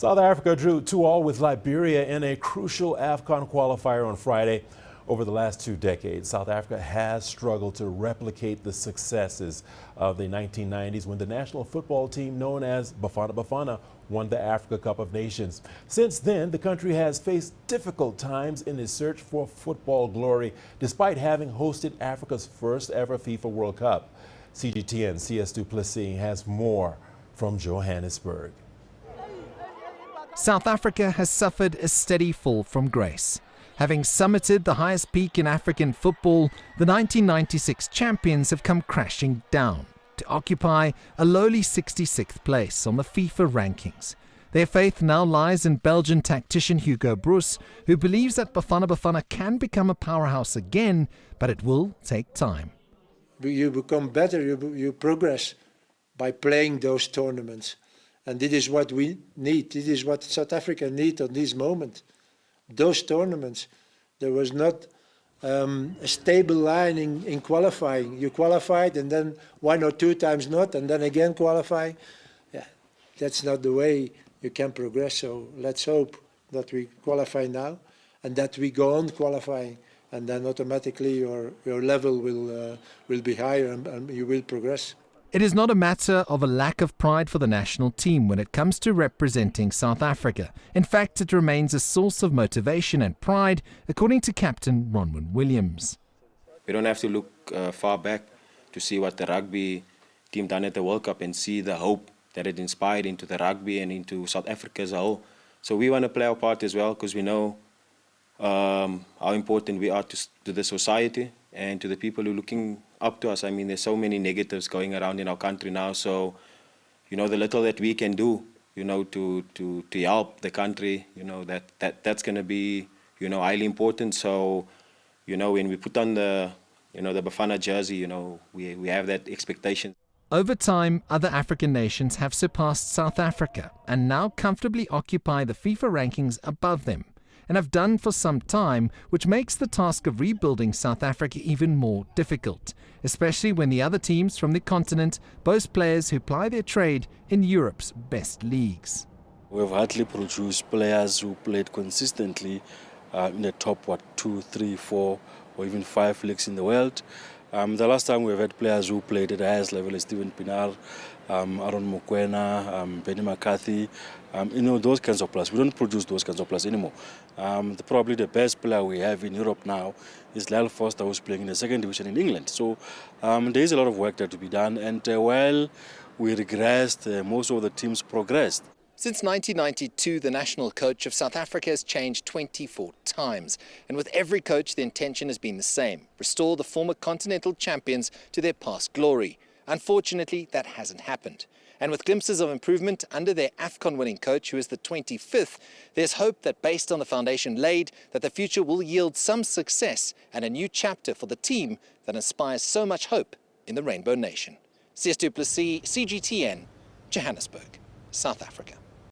South Africa drew 2-2 with Liberia in a crucial AFCON qualifier on Friday. Over the last 2 decades, South Africa has struggled to replicate the successes of the 1990s when the national football team known as Bafana Bafana won the Africa Cup of Nations. Since then, the country has faced difficult times in its search for football glory, despite having hosted Africa's first ever FIFA World Cup. CGTN CS du Plessis has more from Johannesburg. South Africa has suffered a steady fall from grace. Having summited the highest peak in African football, the 1996 champions have come crashing down to occupy a lowly 66th place on the FIFA rankings. Their faith now lies in Belgian tactician Hugo Broos, who believes that Bafana Bafana can become a powerhouse again, but it will take time. You become better, you progress by playing those tournaments. And this is what we need. This is what South Africa needs at this moment. Those tournaments. There was not a stable line in qualifying. You qualified and then 1 or 2 times not, and then again qualifying. Yeah, that's not the way you can progress. So let's hope that we qualify now and that we go on qualifying, and then automatically your level will be higher and you will progress. It is not a matter of a lack of pride for the national team when it comes to representing South Africa. In fact, it remains a source of motivation and pride, according to Captain Ronwen Williams. We don't have to look far back to see what the rugby team done at the World Cup and see the hope that it inspired into the rugby and into South Africa as a whole. So we want to play our part as well, because we know how important we are to the society and to the people who are looking up to us. I mean, there's so many negatives going around in our country now. So, the little that we can do, to help the country, that's going to be, highly important. So, when we put on the Bafana jersey, we have that expectation. Over time, other African nations have surpassed South Africa and now comfortably occupy the FIFA rankings above them, and have done for some time, which makes the task of rebuilding South Africa even more difficult, especially when the other teams from the continent boast players who ply their trade in Europe's best leagues. We've hardly produced players who played consistently in the top 2, 3, 4 or even 5 leagues in the world. The last time we've had players who played at the highest level is Steven Pienaar, Aaron Mokoena, Benny McCarthy, those kinds of players. We don't produce those kinds of players anymore. Probably the best player we have in Europe now is Lyle Foster, who's playing in the 2nd division in England. So there is a lot of work that to be done, and while we regressed, most of the teams progressed. Since 1992, the national coach of South Africa has changed 24 times. And with every coach, the intention has been the same: restore the former continental champions to their past glory. Unfortunately, that hasn't happened. And with glimpses of improvement under their AFCON winning coach, who is the 25th, there's hope that based on the foundation laid, that the future will yield some success and a new chapter for the team that inspires so much hope in the Rainbow Nation. CS du Plessis, CGTN, Johannesburg, South Africa.